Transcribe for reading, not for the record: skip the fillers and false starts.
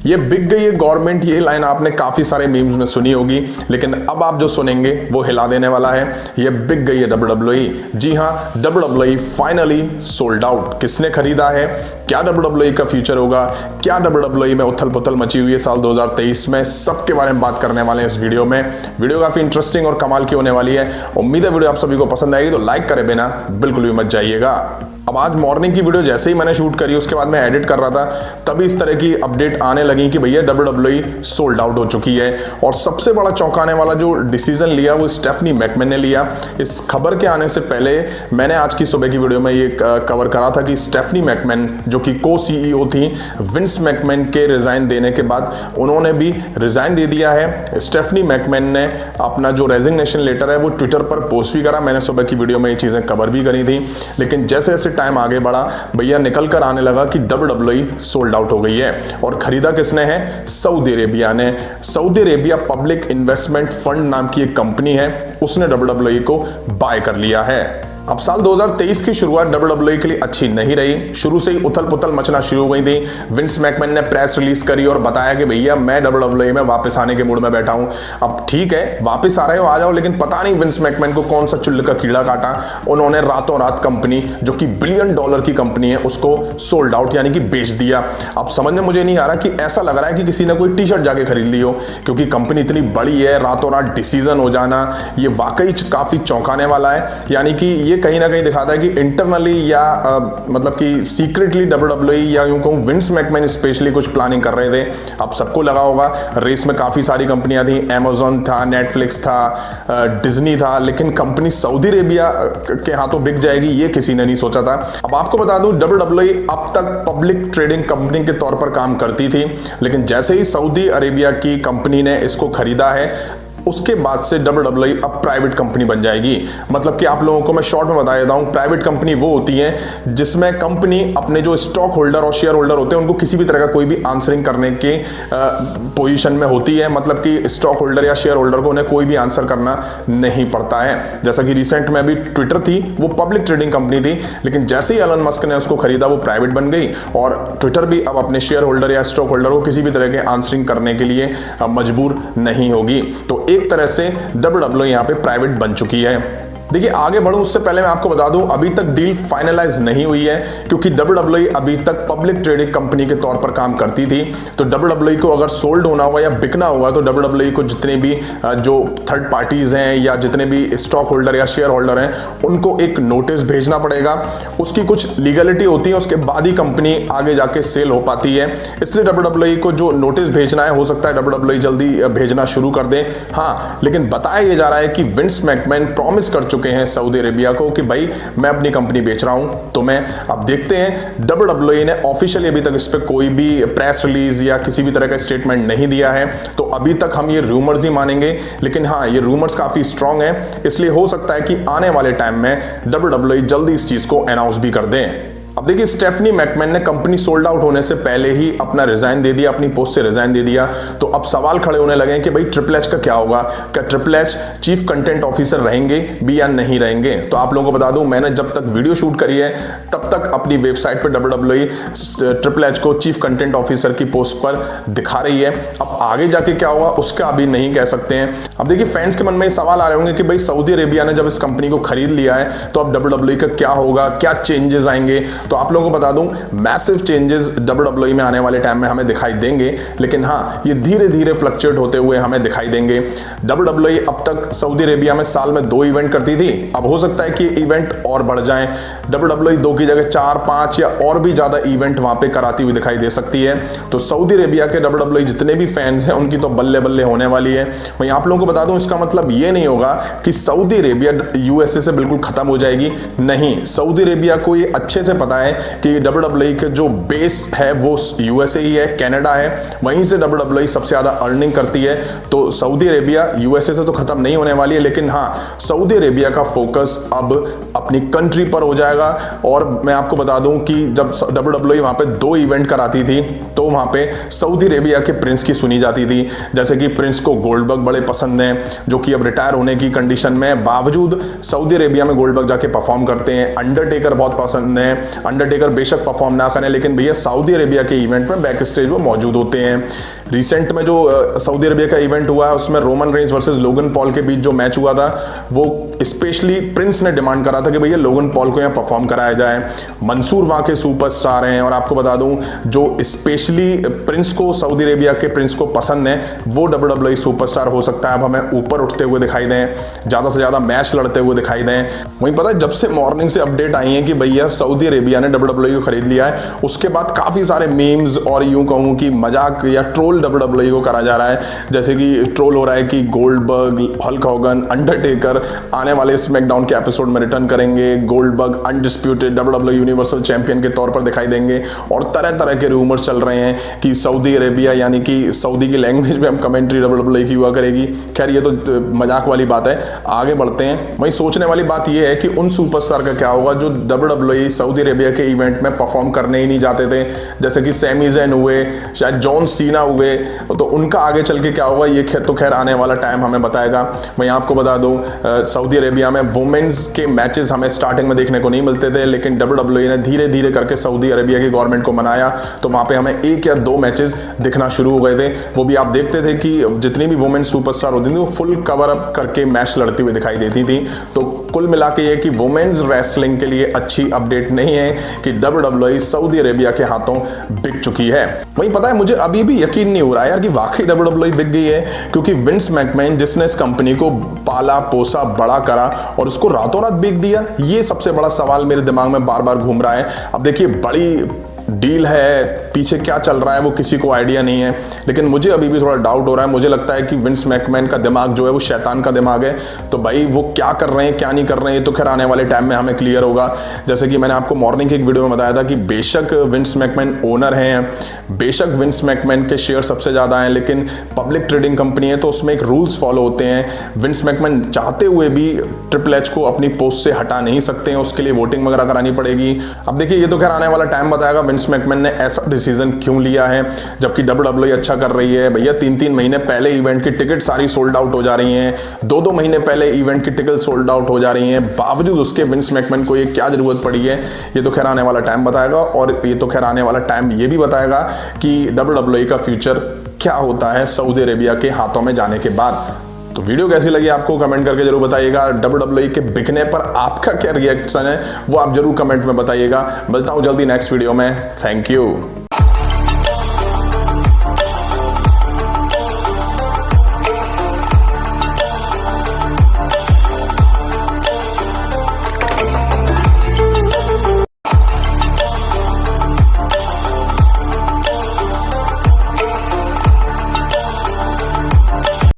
ये बिक गई है गवर्नमेंट, ये लाइन आपने काफी सारे मीम्स में सुनी होगी, लेकिन अब आप जो सुनेंगे वो हिला देने वाला है। ये बिक गई है WWE। जी हां, WWE फाइनली सोल्ड आउट। किसने खरीदा है, क्या WWE का फ्यूचर होगा, क्या WWE में उथल पुथल मची हुई है साल 2023 में, सबके बारे में बात करने वाले हैं इस वीडियो में। वीडियो काफी इंटरेस्टिंग और कमाल की होने वाली है। उम्मीद है वीडियो आप सभी को पसंद आएगी, तो लाइक करे बिना बिल्कुल भी मत जाइएगा। अब आज मॉर्निंग की वीडियो जैसे ही मैंने शूट करी, उसके बाद मैं एडिट कर रहा था, तभी इस तरह की अपडेट आने लगी कि भैया WWE सोल्ड आउट हो चुकी है। और सबसे बड़ा चौंकाने वाला जो डिसीजन लिया वो स्टेफनी मैकमैन ने लिया। इस खबर के आने से पहले मैंने आज की सुबह की वीडियो में ये कवर करा था कि स्टेफनी मैकमैन जो कि को CEO थी विंस मैकमैन के रिजाइन देने के बाद, उन्होंने भी रिजाइन दे दिया है। स्टेफनी मैकमैन ने अपना जो रेजिग्नेशन लेटर है वो ट्विटर पर पोस्ट भी करा। मैंने सुबह की वीडियो में ये चीजें कवर भी करी थी, लेकिन जैसे जैसे टाइम आगे बढ़ा भैया निकल कर आने लगा कि WWE सोल्ड आउट हो गई है। और खरीदा किसने है, सऊदी अरेबिया ने। Saudi Arabia public investment fund नाम की एक कंपनी है, उसने WWE को बाय कर लिया है। अब साल 2023 की शुरुआत WWE के लिए अच्छी नहीं रही। शुरू से ही उथल पुथल मचना शुरू हो गई थी। विंस मैकमैन ने प्रेस रिलीज करी और बताया कि भैया मैं WWE में वापस आने के मूड में बैठा हूं। अब ठीक है, वापस आ रहे हो, आ जाओ, लेकिन पता नहीं विंस मैकमैन को कौन सा चुल्ल का कीड़ा काटा, उन्होंने रातों रात कंपनी जो कि $1 बिलियन की कंपनी है उसको सोल्ड आउट यानी कि बेच दिया। अब समझ में मुझे नहीं आ रहा कि ऐसा लग रहा है कि किसी ने कोई टी-शर्ट जाके खरीद ली हो, क्योंकि कंपनी इतनी बड़ी है, रातों रात डिसीजन हो जाना ये वाकई काफी चौंकाने वाला है। यानी कि ये कहीं ना कहीं दिखाता है कि इंटरनली या मतलब कि सीक्रेटली WWE या यूं कहूं विंस मैकमैन स्पेशली कुछ प्लानिंग कर रहे थे। अब सबको लगा होगा, रेस में काफी सारी कंपनियां थी, Amazon था, नेटफ्लिक्स था, डिज्नी था, लेकिन कंपनी सऊदी अरेबिया के हाथों बिक जाएगी ये किसी ने नहीं सोचा था। अब आपको बता दूं WWE अब तक पब्लिक ट्रेडिंग कंपनी के तौर पर काम करती थी, लेकिन जैसे ही सऊदी अरेबिया की कंपनी ने इसको खरीदा है उसके बाद से WWE अब प्राइवेट कंपनी बन जाएगी। मतलब कि आप लोगों को मैं शॉर्ट में बता देता हूं, प्राइवेट कंपनी वो होती है जिसमें कंपनी अपने जो स्टॉक होल्डर और शेयर होल्डर होते हैं उनको किसी भी तरह का कोई भी आंसरिंग करने के पोजीशन में होती है। मतलब कि स्टॉक होल्डर या शेयर होल्डर को उन्हें कोई भी आंसर करना नहीं पड़ता है। जैसा कि रिसेंट में अभी ट्विटर थी, वो पब्लिक ट्रेडिंग कंपनी थी, लेकिन जैसे ही एलन मस्क ने उसको खरीदा वो प्राइवेट बन गई और ट्विटर भी अब अपने शेयर होल्डर या स्टॉक होल्डर को किसी भी तरह के आंसरिंग करने के लिए मजबूर नहीं होगी। तो एक तरह से WWE यहां पे प्राइवेट बन चुकी है। देखिए आगे बढ़ूं उससे पहले मैं आपको बता दूं अभी तक डील फाइनलाइज नहीं हुई है, क्योंकि WWE अभी तक पब्लिक ट्रेडिंग कंपनी के तौर पर काम करती थी। तो WWE को अगर सोल्ड होना होगा या बिकना होगा तो WWE को जितने भी जो थर्ड पार्टीज हैं या जितने भी स्टॉक होल्डर या शेयर होल्डर हैं उनको एक नोटिस भेजना पड़ेगा। उसकी कुछ लीगलिटी होती है, उसके बाद ही कंपनी आगे जाके सेल हो पाती है। इसलिए WWE को जो नोटिस भेजना है, हो सकता है WWE जल्दी भेजना शुरू कर दे। हाँ, लेकिन बताया यह जा रहा है कि विंस मैकमैन प्रॉमिस कर चुके हैं सऊदी अरेबिया को कि भाई मैं अपनी कंपनी बेच रहा हूं। तो मैं अब देखते हैं, WWE ने ऑफिशियली अभी तक इस पे कोई भी प्रेस रिलीज या किसी भी तरह का स्टेटमेंट नहीं दिया है, तो अभी तक हम ये रूमर्स ही मानेंगे। लेकिन हाँ, ये रूमर्स काफी स्ट्रांग है, इसलिए हो सकता है कि आने वाले टाइम में WWE जल्दी इस चीज को अनाउंस भी कर दें। अब देखिए स्टेफनी मैकमैन ने कंपनी सोल्ड आउट होने से पहले ही अपना रिजाइन दे दिया, अपनी पोस्ट से रिजाइन दे दिया। तो अब सवाल खड़े होने लगे कि भाई ट्रिपल एच का क्या होगा, क्या triple H chief content officer रहेंगे भी या नहीं रहेंगे। तो आप लोगों को बता दूं, मैंने जब तक वीडियो शूट करी है तब तक अपनी वेबसाइट पर WWE ट्रिपल एच को चीफ कंटेंट ऑफिसर की पोस्ट पर दिखा रही है। अब आगे जाके क्या होगा उसका अभी नहीं कह सकते हैं। अब देखिए फैंस के मन में सवाल आ रहे होंगे कि भाई सऊदी अरेबिया ने जब इस कंपनी को खरीद लिया है तो अब WWE का क्या होगा, क्या चेंजेस आएंगे। तो आप लोगों को बता दूं मैसिव चेंजेस WWE में आने वाले टाइम में हमें दिखाई देंगे, लेकिन हाँ ये धीरे धीरे फ्लक्चुएट होते हुए हमें दिखाई देंगे। WWE अब तक सऊदी अरेबिया में साल में 2 इवेंट करती थी, अब हो सकता है कि इवेंट और बढ़ जाएं। WWE 2 की जगह 4, 5 या और भी ज्यादा इवेंट वहां पे कराती हुई दिखाई दे सकती है। तो सऊदी अरेबिया के WWE जितने भी फैंस हैं उनकी तो बल्ले बल्ले होने वाली है। वहीं आप लोगों को बता दूं इसका मतलब ये नहीं होगा कि सऊदी अरेबिया USA से बिल्कुल खत्म हो जाएगी, नहीं। सऊदी अरेबिया को ये अच्छे से पता है कि WWE के जो बेस है वो USA ही है, कनाडा है, वहीं से WWE सबसे ज्यादा अर्निंग करती है। तो सऊदी अरेबिया USA से तो खत्म नहीं होने वाली है, लेकिन हाँ सऊदी अरेबिया का फोकस अब अपनी कंट्री पर हो जाएगा। और मैं आपको बता दूं कि जब WWE वहां पे 2 इवेंट कराती थी तो वहां पे सऊदी अरेबिया के प्रिंस की सुनी जाती थी। जैसे कि प्रिंस को गोल्डबर्ग बड़े पसंद हैं, जो कि अब रिटायर होने की कंडीशन में बावजूद सऊदी अरेबिया में गोल्डबर्ग जाके परफॉर्म करते हैं। अंडरटेकर बहुत पसंद है, अंडरटेकर बेशक परफॉर्म ना करें, लेकिन भैया सऊदी अरेबिया के इवेंट में बैक स्टेज वो मौजूद होते हैं। रिसेंट में जो सऊदी अरेबिया का इवेंट हुआ है उसमें Roman Reigns versus Logan Paul के बीच जो मैच हुआ था, वो स्पेशली प्रिंस ने डिमांड करा था कि भैया लोगन पॉल को यहाँ परफॉर्म कराया जाए। मंसूर वहाँ के सुपरस्टार हैं, और आपको बता दूं जो स्पेशली प्रिंस को, सऊदी अरेबिया के प्रिंस को पसंद है, वो WWE सुपरस्टार हो सकता है अब हमें ऊपर उठते हुए दिखाई दें, ज़्यादा से ज़्यादा मैच लड़ते हुए दिखाई दें। वहीं पता है जब से मॉर्निंग से अपडेट आई है कि भैया सऊदी अरेबिया ने WWE को खरीद लिया है, उसके बाद काफ़ी सारे मीम्स और यूं कहूँ कि मजाक या ट्रोल WWE को करा जा रहा है। जैसे कि ट्रोल हो रहा है कि गोल्डबर्ग, हल्क होगन, अंडरटेकर आने वाले स्मैकडाउन के एपिसोड में रिटर्न करेंगे, Goldberg undisputed WWE universal champion के तौर पर दिखाई देंगे, और तरह तरह के रूमर्स चल रहे हैं कि सऊदी अरेबिया यानी कि सऊदी की लैंग्वेज में हम कमेंट्री WWE की हुआ करेगी। खैर ये तो मजाक वाली बात है, आगे बढ़ते हैं। वहीं सोचने वाली बात यह है कि उन सुपरस्टार का क्या होगा जो WWE सऊदी अरेबिया के इवेंट में परफॉर्म करने ही नहीं जाते थे, जैसे कि सैमी ज़ैन हुए, शायद जॉन सीना हुए, तो उनका आगे चल के क्या होगा ये तो खैर आने वाला टाइम हमें बताएगा। मैं आपको बता दूं सऊदी अरेबिया में वुमेन्स के मैचेस हमें स्टार्टिंग में देखने को नहीं मिलते थे, लेकिन WWE ने धीरे धीरे करके सऊदी अरेबिया की गवर्नमेंट को मनाया तो वहाँ पे हमें 1 या 2 मैचेस दिखना शुरू हो गए थे। वो भी आप देखते थे कि जितनी भी वुमेन सुपरस्टार होती थी वो फुल कवर अप करके मैच लड़ती हुई दिखाई देती थी। तो कुल मिला के ये कि वुमेन्स रेसलिंग के लिए अच्छी अपडेट नहीं है कि WWE सऊदी अरेबिया के हाथों बिक चुकी है। वहीं पता है मुझे अभी भी यकीन नहीं हो रहा है यार कि वाकई WWE बिक गई है, क्योंकि विंस मैकमैन जिसने इस कंपनी को पाला पोसा बड़ा करा और उसको रातों रात बिक दिया, ये सबसे बड़ा सवाल मेरे दिमाग में बार बार घूम रहा है। अब देखिए बड़ी डील है, पीछे क्या चल रहा है वो किसी को आइडिया नहीं है, लेकिन मुझे अभी भी थोड़ा डाउट हो रहा है। मुझे लगता है कि विंस मैकमैन का दिमाग जो है वो शैतान का दिमाग है, तो भाई वो क्या कर रहे हैं क्या नहीं कर रहे हैं तो खैर आने वाले टाइम में हमें क्लियर होगा। जैसे कि मैंने आपको मॉर्निंग की एक वीडियो में बताया था कि बेशक विंस मैकमैन ओनर हैं, बेशक विंस मैकमैन के शेयर सबसे ज़्यादा हैं, लेकिन पब्लिक ट्रेडिंग कंपनी है तो उसमें एक रूल्स फॉलो होते हैं। विंस मैकमैन चाहते हुए भी ट्रिपल एच को अपनी पोस्ट से हटा नहीं सकते हैं, उसके लिए वोटिंग वगैरह करानी पड़ेगी। अब देखिए ये तो खैर आने वाला टाइम बताएगा विंस मैकमैन ने ऐसा डिसीजन क्यों लिया है, जबकि WWE अच्छा कर रही है। भैया 3-3 महीने पहले इवेंट की टिकट सारी सोल्ड आउट हो जा रही हैं, 2-2 महीने पहले इवेंट की टिकट सोल्ड आउट हो जा रही हैं, बावजूद उसके विंस मैकमैन को ये क्या जरूरत पड़ी है, ये तो खैर आने वाला टाइम बताएगा। और ये तो खैर आने वाला टाइम ये भी बताएगा कि WWE का फ्यूचर क्या होता है सऊदी अरेबिया के हाथों में जाने के बाद। तो वीडियो कैसी लगी आपको कमेंट करके जरूर बताइएगा। WWE के बिकने पर आपका क्या रिएक्शन है वो आप जरूर कमेंट में बताइएगा। मिलता हूं जल्दी नेक्स्ट वीडियो में। Thank you.